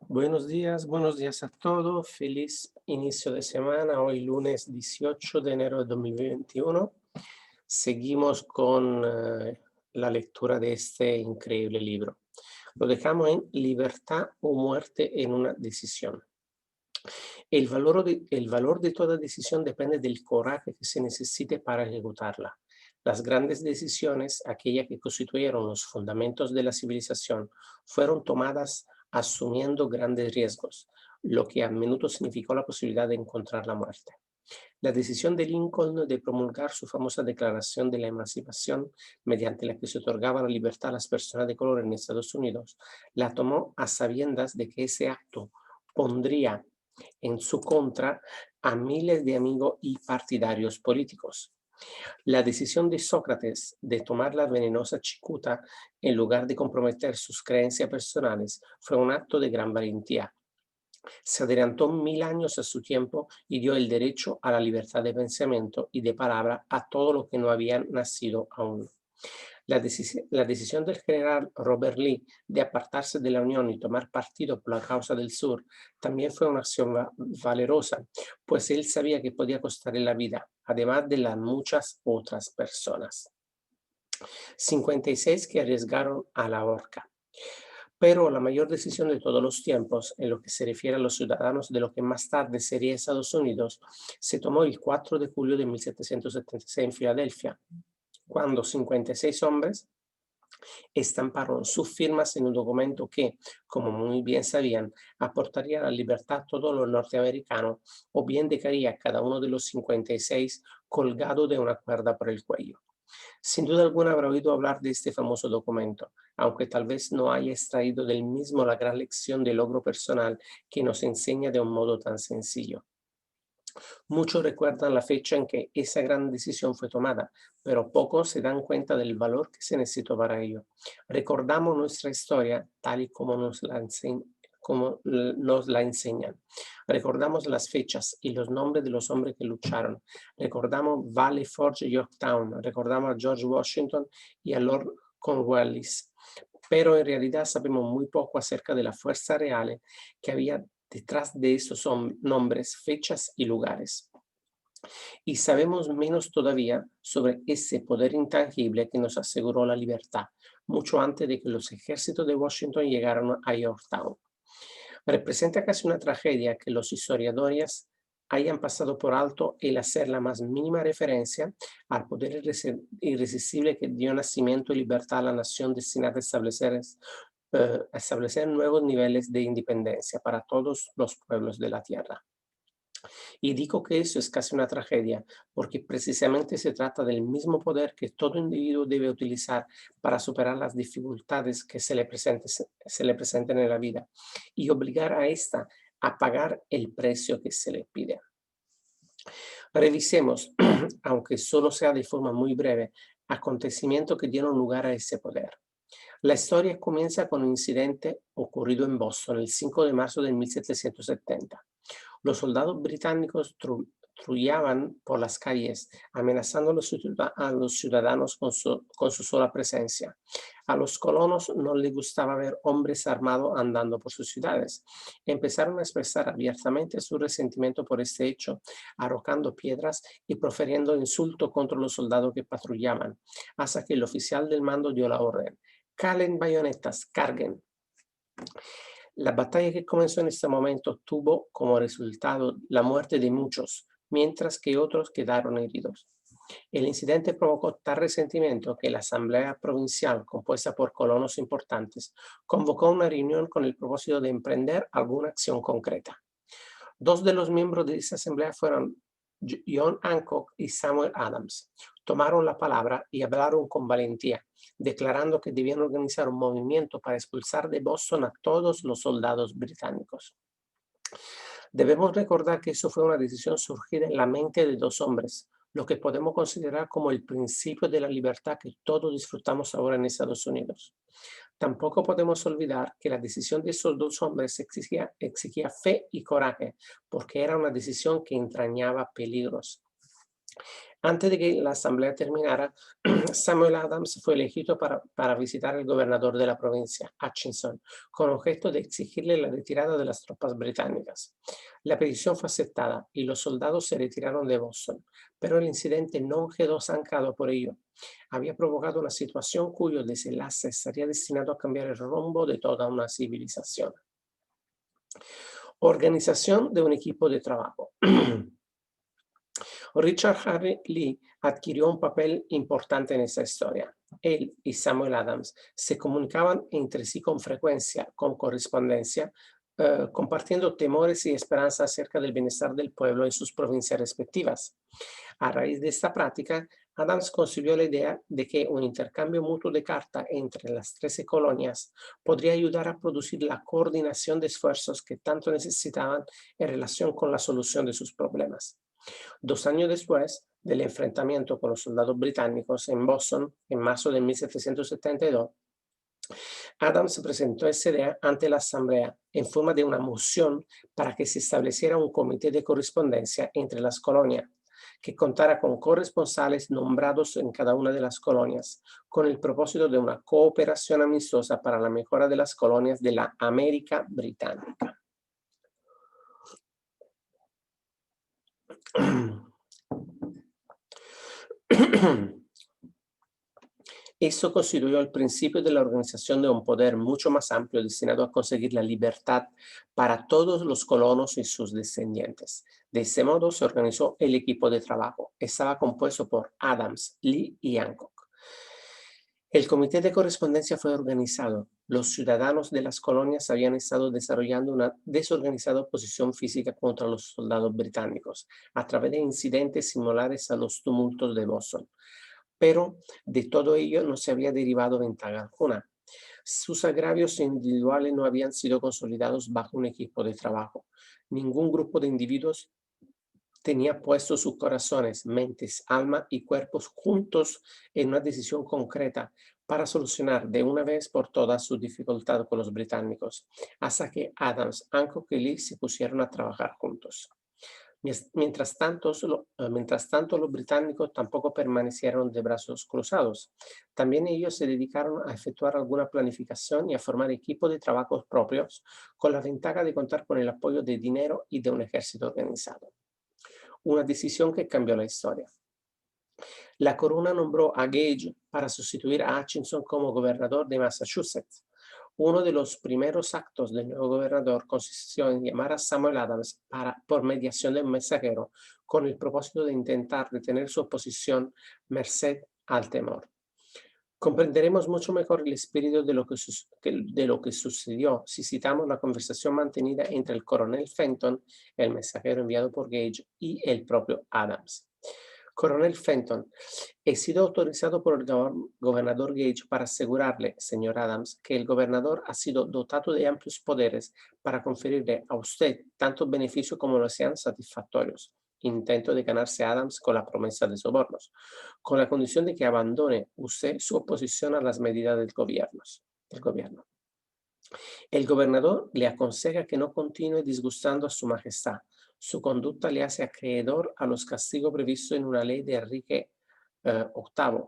Buenos días a todos. Feliz inicio de semana. Hoy lunes 18 de enero de 2021. Seguimos con la lectura de este increíble libro. Lo dejamos en Libertad o muerte en una decisión. El valor de toda decisión depende del coraje que se necesite para ejecutarla. Las grandes decisiones, aquellas que constituyeron los fundamentos de la civilización, fueron tomadas asumiendo grandes riesgos, lo que a menudo significó la posibilidad de encontrar la muerte. La decisión de Lincoln de promulgar su famosa Declaración de la Emancipación, mediante la que se otorgaba la libertad a las personas de color en Estados Unidos, la tomó a sabiendas de que ese acto pondría en su contra a miles de amigos y partidarios políticos. La decisión de Sócrates de tomar la venenosa cicuta en lugar de comprometer sus creencias personales fue un acto de gran valentía. Se adelantó 1000 años a su tiempo y dio el derecho a la libertad de pensamiento y de palabra a todo lo que no habían nacido aún. La decisión del general Robert Lee de apartarse de la Unión y tomar partido por la causa del Sur también fue una acción valerosa, pues él sabía que podía costarle la vida, además de las muchas otras personas. 56 que arriesgaron a la horca. Pero la mayor decisión de todos los tiempos, en lo que se refiere a los ciudadanos de lo que más tarde sería Estados Unidos, se tomó el 4 de julio de 1776 en Filadelfia, cuando 56 hombres estamparon sus firmas en un documento que, como muy bien sabían, aportaría la libertad a todos los norteamericanos o bien dejaría a cada uno de los 56 colgado de una cuerda por el cuello. Sin duda alguna habrá oído hablar de este famoso documento, aunque tal vez no haya extraído del mismo la gran lección de logro personal que nos enseña de un modo tan sencillo. Muchos recuerdan la fecha en que esa gran decisión fue tomada, pero pocos se dan cuenta del valor que se necesitó para ello. Recordamos nuestra historia tal y como nos la enseñan. Recordamos las fechas y los nombres de los hombres que lucharon. Recordamos Valley Forge y Yorktown. Recordamos a George Washington y a Lord Cornwallis. Pero en realidad sabemos muy poco acerca de la fuerza real que había detrás de esos nombres, fechas y lugares. Y sabemos menos todavía sobre ese poder intangible que nos aseguró la libertad, mucho antes de que los ejércitos de Washington llegaran a Yorktown. Representa casi una tragedia que los historiadores hayan pasado por alto el hacer la más mínima referencia al poder irresistible que dio nacimiento y libertad a la nación destinada a establecer nuevos niveles de independencia para todos los pueblos de la tierra. Y digo que eso es casi una tragedia, porque precisamente se trata del mismo poder que todo individuo debe utilizar para superar las dificultades que se le presenten en la vida y obligar a ésta a pagar el precio que se le pide. Revisemos, aunque solo sea de forma muy breve, acontecimientos que dieron lugar a ese poder. La historia comienza con un incidente ocurrido en Boston el 5 de marzo de 1770. Los soldados británicos patrullaban por las calles, amenazando a los ciudadanos con su sola presencia. A los colonos no les gustaba ver hombres armados andando por sus ciudades. Empezaron a expresar abiertamente su resentimiento por este hecho, arrojando piedras y proferiendo insultos contra los soldados que patrullaban, hasta que el oficial del mando dio la orden: calen bayonetas, carguen. La batalla que comenzó en este momento tuvo como resultado la muerte de muchos, mientras que otros quedaron heridos. El incidente provocó tal resentimiento que la Asamblea Provincial, compuesta por colonos importantes, convocó una reunión con el propósito de emprender alguna acción concreta. Dos de los miembros de esa asamblea fueron John Hancock y Samuel Adams. Tomaron la palabra y hablaron con valentía, declarando que debían organizar un movimiento para expulsar de Boston a todos los soldados británicos. Debemos recordar que eso fue una decisión surgida en la mente de dos hombres, lo que podemos considerar como el principio de la libertad que todos disfrutamos ahora en Estados Unidos. Tampoco podemos olvidar que la decisión de esos dos hombres exigía fe y coraje, porque era una decisión que entrañaba peligros. Antes de que la asamblea terminara, Samuel Adams fue elegido para visitar al gobernador de la provincia, Hutchinson, con objeto de exigirle la retirada de las tropas británicas. La petición fue aceptada y los soldados se retiraron de Boston, pero el incidente no quedó zancado por ello. Había provocado una situación cuyo desenlace estaría destinado a cambiar el rumbo de toda una civilización. Organización de un equipo de trabajo. Richard Harry Lee adquirió un papel importante en esta historia. Él y Samuel Adams se comunicaban entre sí con frecuencia, con correspondencia, compartiendo temores y esperanzas acerca del bienestar del pueblo en sus provincias respectivas. A raíz de esta práctica, Adams concibió la idea de que un intercambio mutuo de cartas entre las 13 colonias podría ayudar a producir la coordinación de esfuerzos que tanto necesitaban en relación con la solución de sus problemas. 2 años después del enfrentamiento con los soldados británicos en Boston, en marzo de 1772, Adams presentó esa idea ante la Asamblea en forma de una moción para que se estableciera un comité de correspondencia entre las colonias, que contara con corresponsales nombrados en cada una de las colonias, con el propósito de una cooperación amistosa para la mejora de las colonias de la América Británica. Esto constituyó el principio de la organización de un poder mucho más amplio destinado a conseguir la libertad para todos los colonos y sus descendientes. De ese modo se organizó el equipo de trabajo. Estaba compuesto por Adams, Lee y Hancock. El comité de correspondencia fue organizado. Los ciudadanos de las colonias habían estado desarrollando una desorganizada oposición física contra los soldados británicos a través de incidentes similares a los tumultos de Boston. Pero de todo ello no se había derivado ventaja alguna. Sus agravios individuales no habían sido consolidados bajo un equipo de trabajo. Ningún grupo de individuos tenía puestos sus corazones, mentes, alma y cuerpos juntos en una decisión concreta para solucionar de una vez por todas su dificultad con los británicos, hasta que Adams, Hancock y Lee se pusieron a trabajar juntos. Mientras tanto, los británicos tampoco permanecieron de brazos cruzados. También ellos se dedicaron a efectuar alguna planificación y a formar equipos de trabajos propios, con la ventaja de contar con el apoyo de dinero y de un ejército organizado. Una decisión que cambió la historia. La corona nombró a Gage para sustituir a Hutchinson como gobernador de Massachusetts. Uno de los primeros actos del nuevo gobernador consistió en llamar a Samuel Adams por mediación de un mensajero con el propósito de intentar detener su oposición merced al temor. Comprenderemos mucho mejor el espíritu de lo que sucedió si citamos la conversación mantenida entre el coronel Fenton, el mensajero enviado por Gage, y el propio Adams. Coronel Fenton, he sido autorizado por el gobernador Gage para asegurarle, señor Adams, que el gobernador ha sido dotado de amplios poderes para conferirle a usted tantos beneficios como lo sean satisfactorios. Intento de ganarse a Adams con la promesa de sobornos, con la condición de que abandone usted su oposición a las medidas del gobierno. El gobernador le aconseja que no continúe disgustando a su majestad. Su conducta le hace acreedor a los castigos previstos en una ley de Enrique VIII,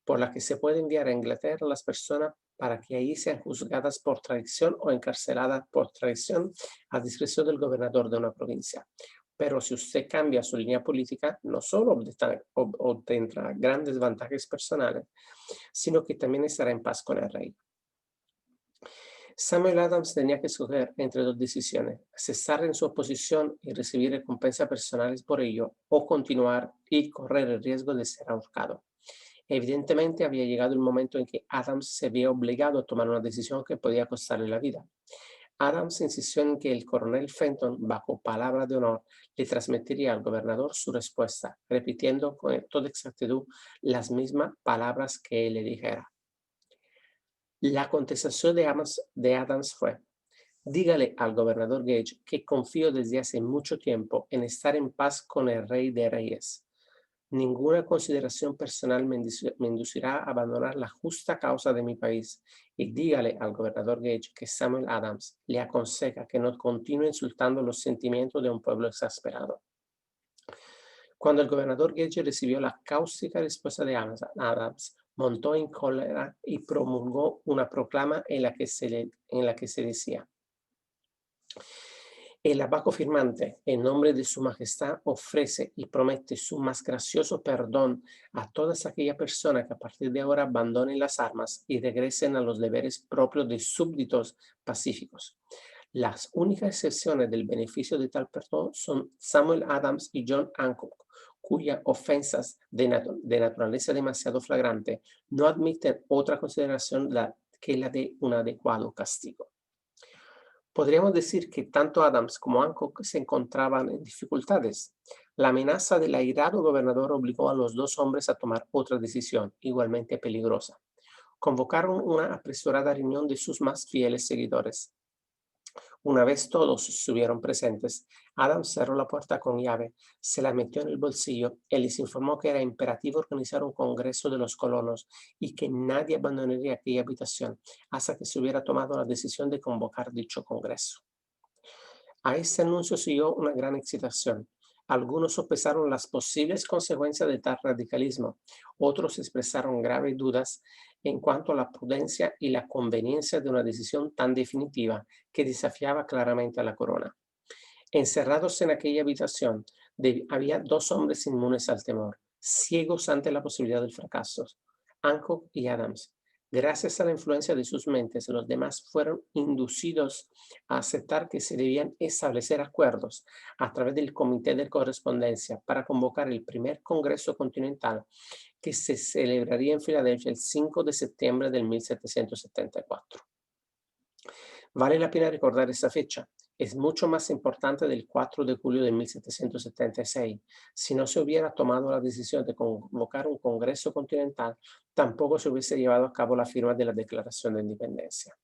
por la que se puede enviar a Inglaterra a las personas para que allí sean juzgadas por traición o encarceladas por traición a discreción del gobernador de una provincia. Pero si usted cambia su línea política, no solo obtendrá grandes ventajas personales, sino que también estará en paz con el rey. Samuel Adams tenía que escoger entre dos decisiones: cesar en su oposición y recibir recompensas personales por ello, o continuar y correr el riesgo de ser ahorcado. Evidentemente había llegado el momento en que Adams se veía obligado a tomar una decisión que podía costarle la vida. Adams insistió en que el coronel Fenton, bajo palabra de honor, le transmitiría al gobernador su respuesta, repitiendo con toda exactitud las mismas palabras que él le dijera. La contestación de Adams fue: dígale al gobernador Gage que confío desde hace mucho tiempo en estar en paz con el rey de reyes. Ninguna consideración personal me inducirá a abandonar la justa causa de mi país, y dígale al gobernador Gage que Samuel Adams le aconseja que no continúe insultando los sentimientos de un pueblo exasperado. Cuando el gobernador Gage recibió la cáustica respuesta de Adams, montó en cólera y promulgó una proclama en la que se decía: el abaco firmante, en nombre de su majestad, ofrece y promete su más gracioso perdón a todas aquellas personas que a partir de ahora abandonen las armas y regresen a los deberes propios de súbditos pacíficos. Las únicas excepciones del beneficio de tal perdón son Samuel Adams y John Hancock, cuyas ofensas de naturaleza demasiado flagrante no admiten otra consideración que la de un adecuado castigo. Podríamos decir que tanto Adams como Hancock se encontraban en dificultades. La amenaza del airado gobernador obligó a los dos hombres a tomar otra decisión, igualmente peligrosa. Convocaron una apresurada reunión de sus más fieles seguidores. Una vez todos estuvieron presentes, Adams cerró la puerta con llave, se la metió en el bolsillo y les informó que era imperativo organizar un congreso de los colonos y que nadie abandonaría aquella habitación hasta que se hubiera tomado la decisión de convocar dicho congreso. A este anuncio siguió una gran excitación. Algunos sopesaron las posibles consecuencias de tal radicalismo, otros expresaron graves dudas en cuanto a la prudencia y la conveniencia de una decisión tan definitiva que desafiaba claramente a la corona. Encerrados en aquella habitación, había dos hombres inmunes al temor, ciegos ante la posibilidad del fracaso: Hancock y Adams. Gracias a la influencia de sus mentes, los demás fueron inducidos a aceptar que se debían establecer acuerdos a través del Comité de Correspondencia para convocar el primer Congreso Continental, que se celebraría en Filadelfia el 5 de septiembre de 1774. Vale la pena recordar esta fecha. Es mucho más importante del 4 de julio de 1776. Si no se hubiera tomado la decisión de convocar un Congreso Continental, tampoco se hubiese llevado a cabo la firma de la Declaración de Independencia.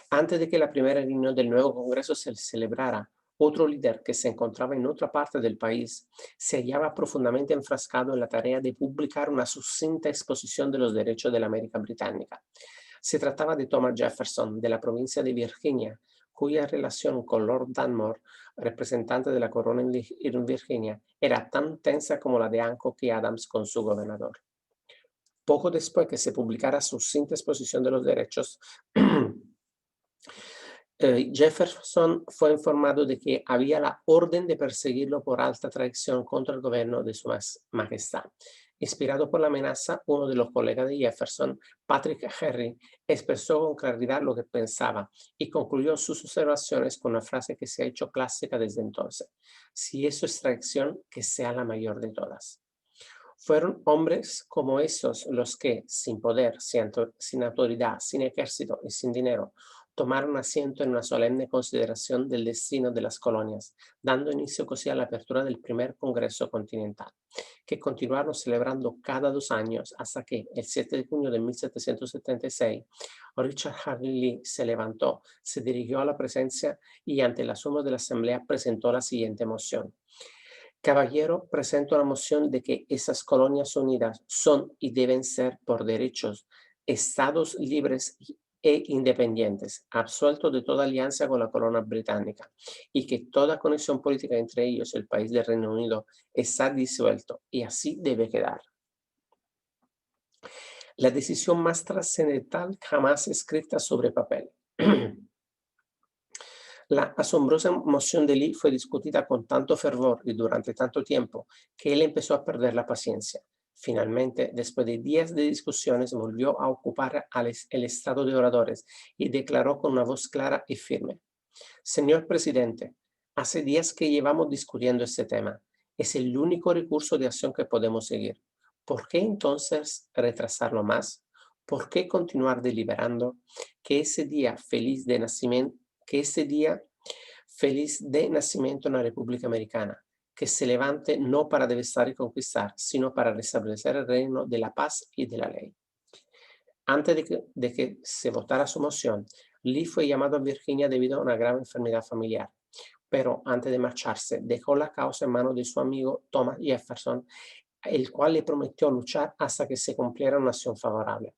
Antes de que la primera reunión del nuevo Congreso se celebrara, otro líder que se encontraba en otra parte del país se hallaba profundamente enfrascado en la tarea de publicar una sucinta exposición de los derechos de la América Británica. Se trataba de Thomas Jefferson, de la provincia de Virginia, cuya relación con Lord Dunmore, representante de la corona en Virginia, era tan tensa como la de Hancock y Adams con su gobernador. Poco después que se publicara su sucinta exposición de los derechos, Jefferson fue informado de que había la orden de perseguirlo por alta traición contra el gobierno de su majestad. Inspirado por la amenaza, uno de los colegas de Jefferson, Patrick Henry, expresó con claridad lo que pensaba y concluyó sus observaciones con una frase que se ha hecho clásica desde entonces: si eso es traición, que sea la mayor de todas. Fueron hombres como esos los que, sin poder, sin autoridad, sin ejército y sin dinero, tomaron asiento en una solemne consideración del destino de las colonias, dando inicio così a la apertura del primer Congreso Continental, que continuaron celebrando cada 2 años hasta que, el 7 de junio de 1776, Richard Harley Lee se levantó, se dirigió a la presencia y ante el asombro de la Asamblea presentó la siguiente moción: caballero, presento la moción de que esas colonias unidas son y deben ser por derechos estados libres e independientes, absueltos de toda alianza con la corona británica, y que toda conexión política entre ellos, el país del Reino Unido, está disuelto, y así debe quedar. La decisión más trascendental jamás escrita sobre papel. La asombrosa moción de Lee fue discutida con tanto fervor y durante tanto tiempo que él empezó a perder la paciencia. Finalmente, después de días de discusiones, volvió a ocupar el estado de oradores y declaró con una voz clara y firme: señor presidente, hace días que llevamos discutiendo este tema. Es el único recurso de acción que podemos seguir. ¿Por qué entonces retrasarlo más? ¿Por qué continuar deliberando? Que ese día feliz de nacimiento, que ese día feliz de nacimiento en la República Americana, que se levante no para devastar y conquistar, sino para restablecer el reino de la paz y de la ley. Antes de que se votara su moción, Lee fue llamado a Virginia debido a una grave enfermedad familiar, pero antes de marcharse dejó la causa en manos de su amigo Thomas Jefferson, el cual le prometió luchar hasta que se cumpliera una acción favorable.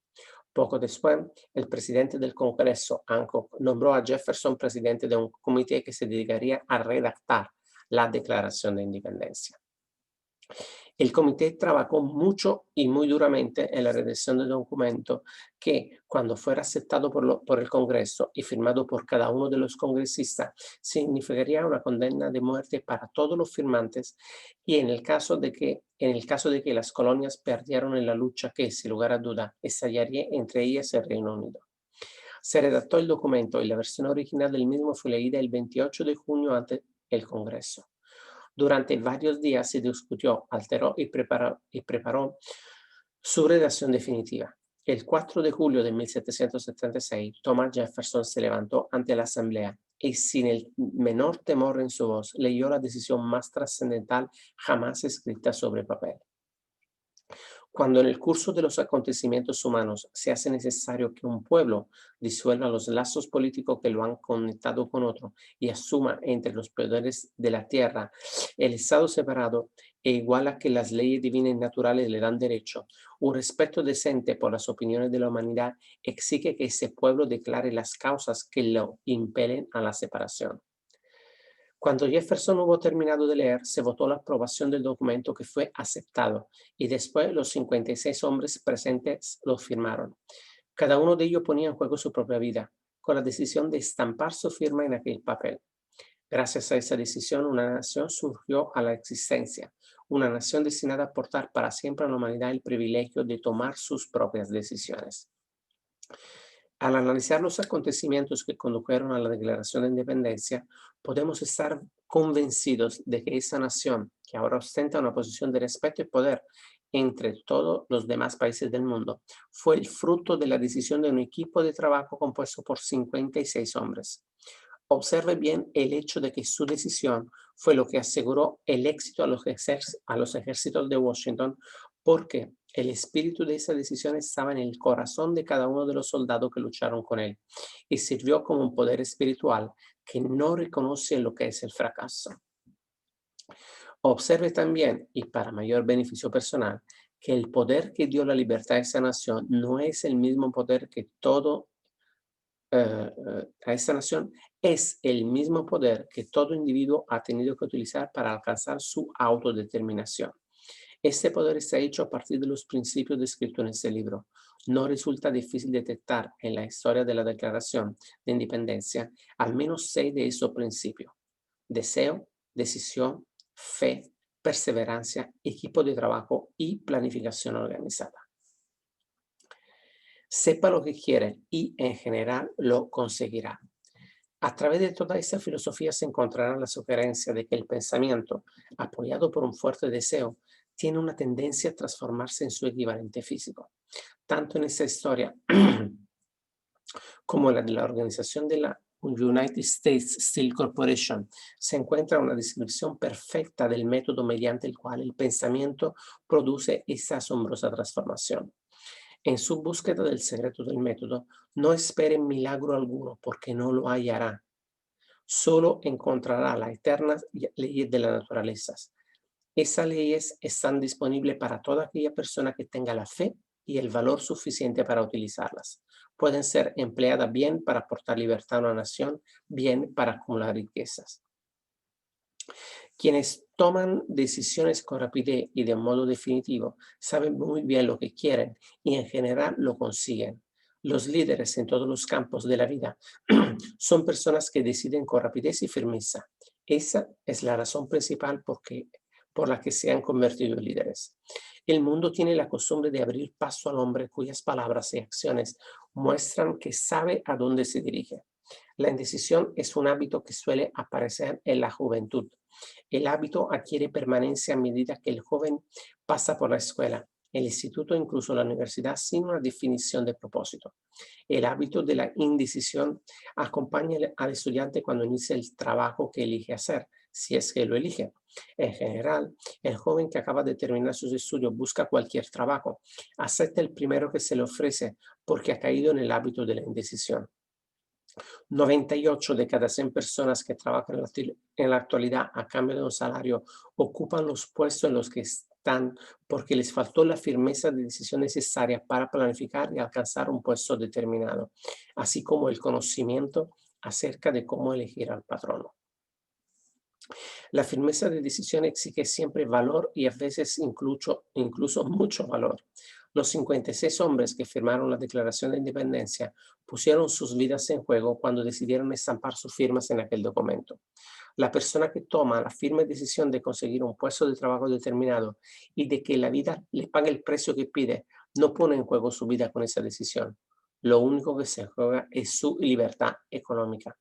Poco después, el presidente del Congreso, Hancock, nombró a Jefferson presidente de un comité que se dedicaría a redactar la Declaración de Independencia. El comité trabajó mucho y muy duramente en la redacción del documento que, cuando fuera aceptado por el Congreso y firmado por cada uno de los congresistas, significaría una condena de muerte para todos los firmantes y en el caso de que las colonias perdieran en la lucha que, sin lugar a duda, estallaría entre ellas el Reino Unido. Se redactó el documento y la versión original del mismo fue leída el 28 de junio ante el Congreso. Durante varios días se discutió, alteró y preparó su redacción definitiva. El 4 de julio de 1776, Thomas Jefferson se levantó ante la Asamblea y, sin el menor temor en su voz, leyó la decisión más trascendental jamás escrita sobre papel. Cuando en el curso de los acontecimientos humanos se hace necesario que un pueblo disuelva los lazos políticos que lo han conectado con otro y asuma entre los poderes de la tierra el estado separado e igual a que las leyes divinas y naturales le dan derecho, un respeto decente por las opiniones de la humanidad exige que ese pueblo declare las causas que lo impelen a la separación. Cuando Jefferson hubo terminado de leer, se votó la aprobación del documento, que fue aceptado, y después los 56 hombres presentes lo firmaron. Cada uno de ellos ponía en juego su propia vida, con la decisión de estampar su firma en aquel papel. Gracias a esa decisión, una nación surgió a la existencia, una nación destinada a aportar para siempre a la humanidad el privilegio de tomar sus propias decisiones. Al analizar los acontecimientos que condujeron a la Declaración de Independencia, podemos estar convencidos de que esa nación, que ahora ostenta una posición de respeto y poder entre todos los demás países del mundo, fue el fruto de la decisión de un equipo de trabajo compuesto por 56 hombres. Observe bien el hecho de que su decisión fue lo que aseguró el éxito a los ejércitos de Washington, porque el espíritu de esa decisión estaba en el corazón de cada uno de los soldados que lucharon con él y sirvió como un poder espiritual que no reconoce lo que es el fracaso. Observe también, y para mayor beneficio personal, que el poder que dio la libertad a esa nación no es el mismo poder que a esta nación es el mismo poder que todo individuo ha tenido que utilizar para alcanzar su autodeterminación. Este poder está hecho a partir de los principios descritos en este libro. No resulta difícil detectar en la historia de la Declaración de Independencia al menos 6 de esos principios: deseo, decisión, fe, perseverancia, equipo de trabajo y planificación organizada. Sepa lo que quiere y, en general, lo conseguirá. A través de toda esta filosofía se encontrará la sugerencia de que el pensamiento, apoyado por un fuerte deseo, tiene una tendencia a transformarse en su equivalente físico. Tanto en esta historia como en la de la organización de la United States Steel Corporation se encuentra una descripción perfecta del método mediante el cual el pensamiento produce esta asombrosa transformación. En su búsqueda del secreto del método, no esperen milagro alguno, porque no lo hallará. Solo encontrará las eternas leyes de la naturaleza. Esas leyes están disponibles para toda aquella persona que tenga la fe y el valor suficiente para utilizarlas. Pueden ser empleadas bien para aportar libertad a una nación, bien para acumular riquezas. Quienes toman decisiones con rapidez y de modo definitivo saben muy bien lo que quieren y en general lo consiguen. Los líderes en todos los campos de la vida son personas que deciden con rapidez y firmeza. Esa es la razón principal por la que se han convertido en líderes. El mundo tiene la costumbre de abrir paso al hombre cuyas palabras y acciones muestran que sabe a dónde se dirige. La indecisión es un hábito que suele aparecer en la juventud. El hábito adquiere permanencia a medida que el joven pasa por la escuela, el instituto, incluso la universidad, sin una definición de propósito. El hábito de la indecisión acompaña al estudiante cuando inicia el trabajo que elige hacer, si es que lo elige. En general, el joven que acaba de terminar sus estudios busca cualquier trabajo, acepta el primero que se le ofrece porque ha caído en el hábito de la indecisión. 98 de cada 100 personas que trabajan en la actualidad a cambio de un salario ocupan los puestos en los que están porque les faltó la firmeza de decisión necesaria para planificar y alcanzar un puesto determinado, así como el conocimiento acerca de cómo elegir al patrono. La firmeza de decisión exige siempre valor y a veces incluso mucho valor. Los 56 hombres que firmaron la Declaración de Independencia pusieron sus vidas en juego cuando decidieron estampar sus firmas en aquel documento. La persona que toma la firme decisión de conseguir un puesto de trabajo determinado y de que la vida le pague el precio que pide, no pone en juego su vida con esa decisión. Lo único que se juega es su libertad económica.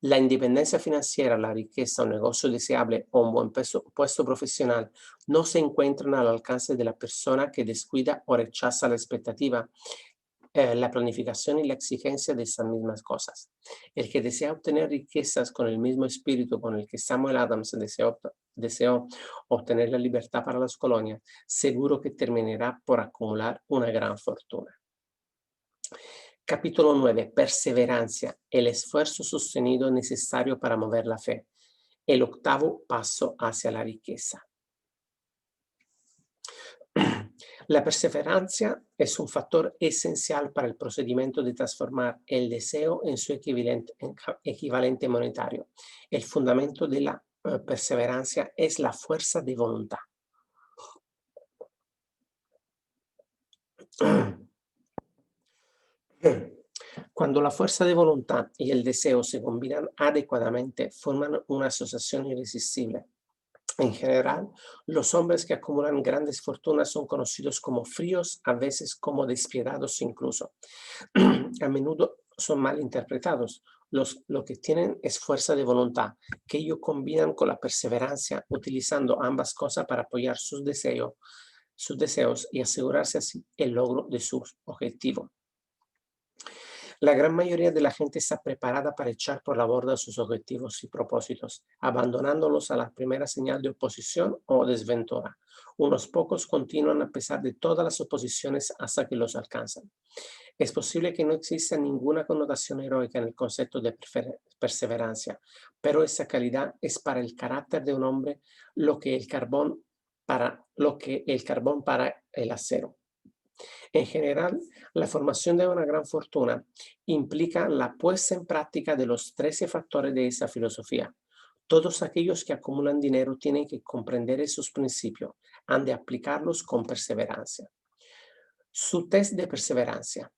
La independencia financiera, la riqueza, un negocio deseable o un buen puesto profesional no se encuentran al alcance de la persona que descuida o rechaza la expectativa, la planificación y la exigencia de esas mismas cosas. El que desea obtener riquezas con el mismo espíritu con el que Samuel Adams deseó obtener la libertad para las colonias, seguro que terminará por acumular una gran fortuna. Capítulo 9. Perseverancia, el esfuerzo sostenido necesario para mover la fe. El octavo paso hacia la riqueza. La perseverancia es un factor esencial para el procedimiento de transformar el deseo en su equivalente monetario. El fundamento de la perseverancia es la fuerza de voluntad. Cuando la fuerza de voluntad y el deseo se combinan adecuadamente, forman una asociación irresistible. En general, los hombres que acumulan grandes fortunas son conocidos como fríos, a veces como despiadados incluso. A menudo son mal interpretados. Lo que tienen es fuerza de voluntad, que ellos combinan con la perseverancia, utilizando ambas cosas para apoyar sus deseos y asegurarse así el logro de sus objetivos. La gran mayoría de la gente está preparada para echar por la borda sus objetivos y propósitos, abandonándolos a la primera señal de oposición o desventura. Unos pocos continúan a pesar de todas las oposiciones hasta que los alcanzan. Es posible que no exista ninguna connotación heroica en el concepto de perseverancia, pero esa calidad es para el carácter de un hombre lo que el carbón para el acero. En general, la formación de una gran fortuna implica la puesta en práctica de los 13 factores de esa filosofía. Todos aquellos que acumulan dinero tienen que comprender esos principios, han de aplicarlos con perseverancia. Su test de perseverancia.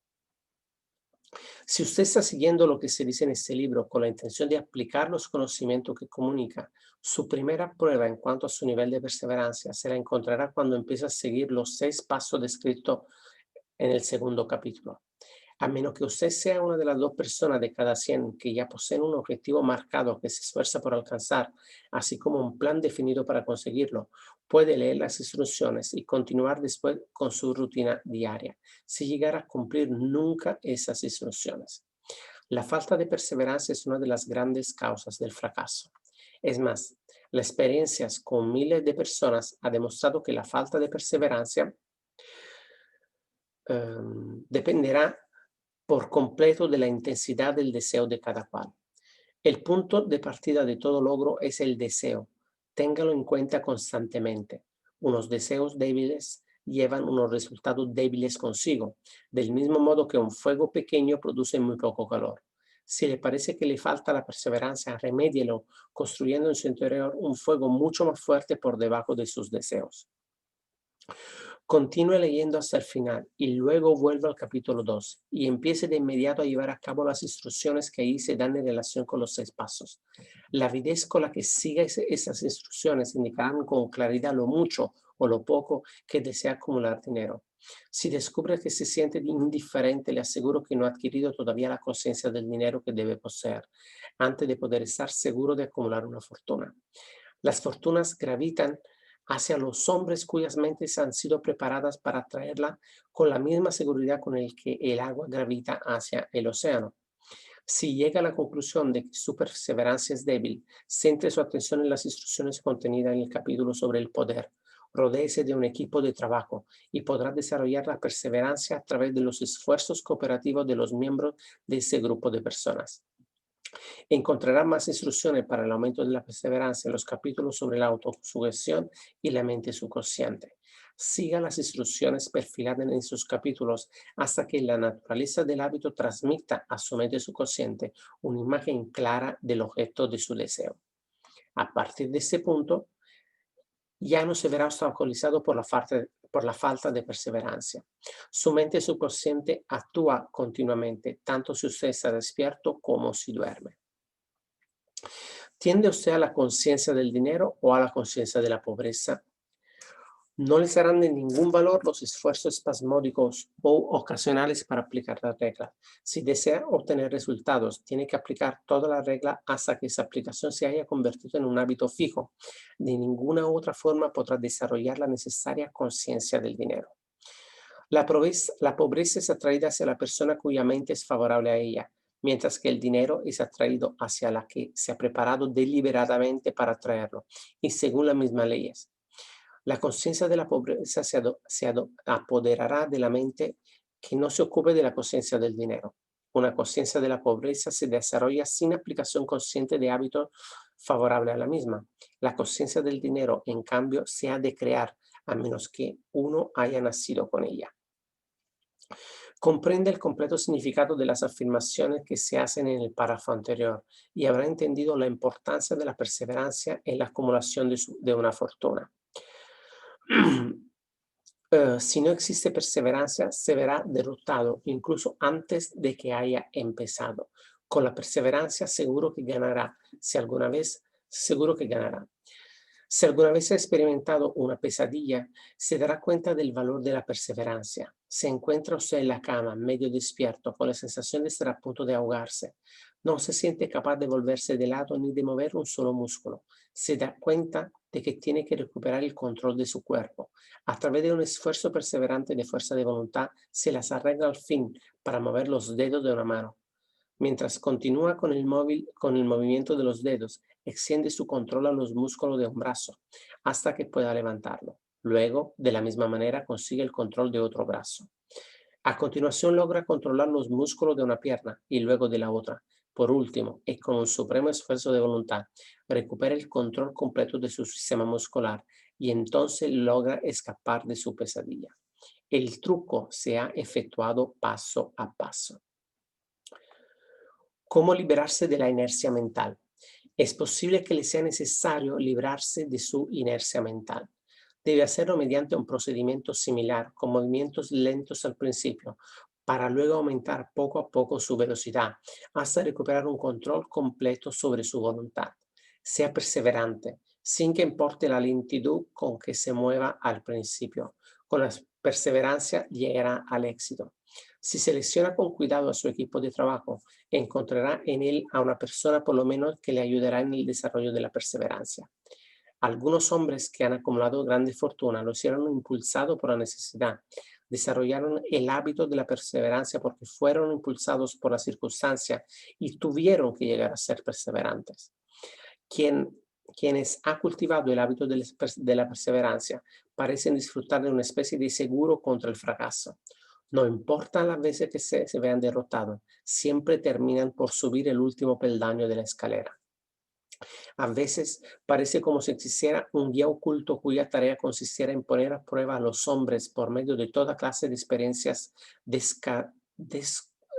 Si usted está siguiendo lo que se dice en este libro con la intención de aplicar los conocimientos que comunica, su primera prueba en cuanto a su nivel de perseverancia se la encontrará cuando empiece a seguir los 6 pasos descritos en el segundo capítulo. A menos que usted sea una de las 2 personas de cada 100 que ya poseen un objetivo marcado que se esfuerza por alcanzar, así como un plan definido para conseguirlo, puede leer las instrucciones y continuar después con su rutina diaria, sin llegar a cumplir nunca esas instrucciones. La falta de perseverancia es una de las grandes causas del fracaso. Es más, la experiencia con miles de personas ha demostrado que la falta de perseverancia dependerá por completo de la intensidad del deseo de cada cual. El punto de partida de todo logro es el deseo. Téngalo en cuenta constantemente. Unos deseos débiles llevan unos resultados débiles consigo, del mismo modo que un fuego pequeño produce muy poco calor. Si le parece que le falta la perseverancia, remédielo construyendo en su interior un fuego mucho más fuerte por debajo de sus deseos. Continúe leyendo hasta el final y luego vuelva al capítulo 2 y empiece de inmediato a llevar a cabo las instrucciones que ahí se dan en relación con los 6 pasos. La avidez con la que siga esas instrucciones indicarán con claridad lo mucho o lo poco que desea acumular dinero. Si descubre que se siente indiferente, le aseguro que no ha adquirido todavía la conciencia del dinero que debe poseer antes de poder estar seguro de acumular una fortuna. Las fortunas gravitan hacia los hombres cuyas mentes han sido preparadas para atraerla con la misma seguridad con el que el agua gravita hacia el océano. Si llega a la conclusión de que su perseverancia es débil, centre su atención en las instrucciones contenidas en el capítulo sobre el poder. Rodéese de un equipo de trabajo y podrá desarrollar la perseverancia a través de los esfuerzos cooperativos de los miembros de ese grupo de personas. Encontrará más instrucciones para el aumento de la perseverancia en los capítulos sobre la autosugestión y la mente subconsciente. Siga las instrucciones perfiladas en sus capítulos hasta que la naturaleza del hábito transmita a su mente subconsciente una imagen clara del objeto de su deseo. A partir de ese punto, ya no se verá obstaculizado por la falta de perseverancia. Su mente subconsciente actúa continuamente, tanto si usted está despierto como si duerme. ¿Tiende usted a la conciencia del dinero o a la conciencia de la pobreza? No le serán de ningún valor los esfuerzos espasmódicos o ocasionales para aplicar la regla. Si desea obtener resultados, tiene que aplicar toda la regla hasta que esa aplicación se haya convertido en un hábito fijo. De ninguna otra forma podrá desarrollar la necesaria conciencia del dinero. La pobreza es atraída hacia la persona cuya mente es favorable a ella, mientras que el dinero es atraído hacia la que se ha preparado deliberadamente para atraerlo, y según las mismas leyes. La conciencia de la pobreza se apoderará de la mente que no se ocupe de la conciencia del dinero. Una conciencia de la pobreza se desarrolla sin aplicación consciente de hábitos favorables a la misma. La conciencia del dinero, en cambio, se ha de crear a menos que uno haya nacido con ella. Comprende el completo significado de las afirmaciones que se hacen en el párrafo anterior y habrá entendido la importancia de la perseverancia en la acumulación de una fortuna. Si no existe perseverancia, se verá derrotado incluso antes de que haya empezado. Con la perseverancia seguro que ganará. Seguro que ganará. Si alguna vez ha experimentado una pesadilla, se dará cuenta del valor de la perseverancia. Se encuentra usted en la cama, medio despierto, con la sensación de estar a punto de ahogarse. No se siente capaz de volverse de lado ni de mover un solo músculo. Se da cuenta de que tiene que recuperar el control de su cuerpo. A través de un esfuerzo perseverante de fuerza de voluntad, se las arregla al fin para mover los dedos de una mano. Mientras continúa con el movimiento de los dedos, extiende su control a los músculos de un brazo hasta que pueda levantarlo. Luego, de la misma manera, consigue el control de otro brazo. A continuación, logra controlar los músculos de una pierna y luego de la otra. Por último, y con un supremo esfuerzo de voluntad, recupera el control completo de su sistema muscular y entonces logra escapar de su pesadilla. El truco se ha efectuado paso a paso. ¿Cómo liberarse de la inercia mental? Es posible que le sea necesario librarse de su inercia mental. Debe hacerlo mediante un procedimiento similar, con movimientos lentos al principio, para luego aumentar poco a poco su velocidad, hasta recuperar un control completo sobre su voluntad. Sea perseverante, sin que importe la lentitud con que se mueva al principio. Con la perseverancia llegará al éxito. Si selecciona con cuidado a su equipo de trabajo, encontrará en él a una persona por lo menos que le ayudará en el desarrollo de la perseverancia. Algunos hombres que han acumulado grandes fortunas lo hicieron impulsado por la necesidad. Desarrollaron el hábito de la perseverancia porque fueron impulsados por la circunstancia y tuvieron que llegar a ser perseverantes. Quienes han cultivado el hábito de la perseverancia parecen disfrutar de una especie de seguro contra el fracaso. No importa las veces que se vean derrotados, siempre terminan por subir el último peldaño de la escalera. A veces parece como si existiera un guía oculto cuya tarea consistiera en poner a prueba a los hombres por medio de toda clase de experiencias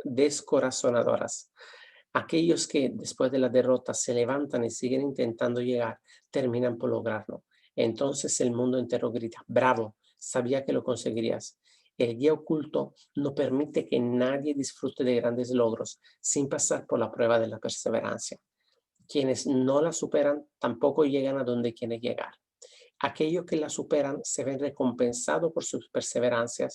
descorazonadoras. Aquellos que después de la derrota se levantan y siguen intentando llegar, terminan por lograrlo. Entonces el mundo entero grita: ¡bravo! Sabía que lo conseguirías. El guía oculto no permite que nadie disfrute de grandes logros sin pasar por la prueba de la perseverancia. Quienes no la superan tampoco llegan a donde quieren llegar. Aquellos que la superan se ven recompensados por su perseverancia.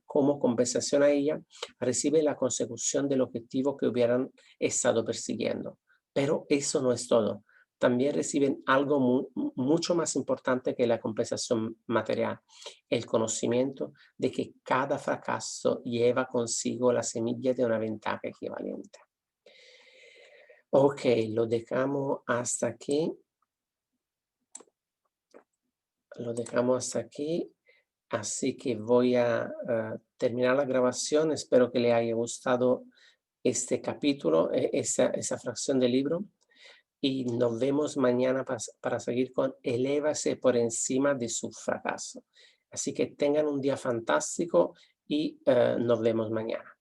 Como compensación a ella, recibe la consecución del objetivo que hubieran estado persiguiendo. Pero eso no es todo. También reciben algo mucho más importante que la compensación material: el conocimiento de que cada fracaso lleva consigo la semilla de una ventaja equivalente. Ok, lo dejamos hasta aquí. Lo dejamos hasta aquí. Así que voy a terminar la grabación. Espero que le haya gustado este capítulo, esa fracción del libro. Y nos vemos mañana para seguir con Elévase por encima de su fracaso. Así que tengan un día fantástico y nos vemos mañana.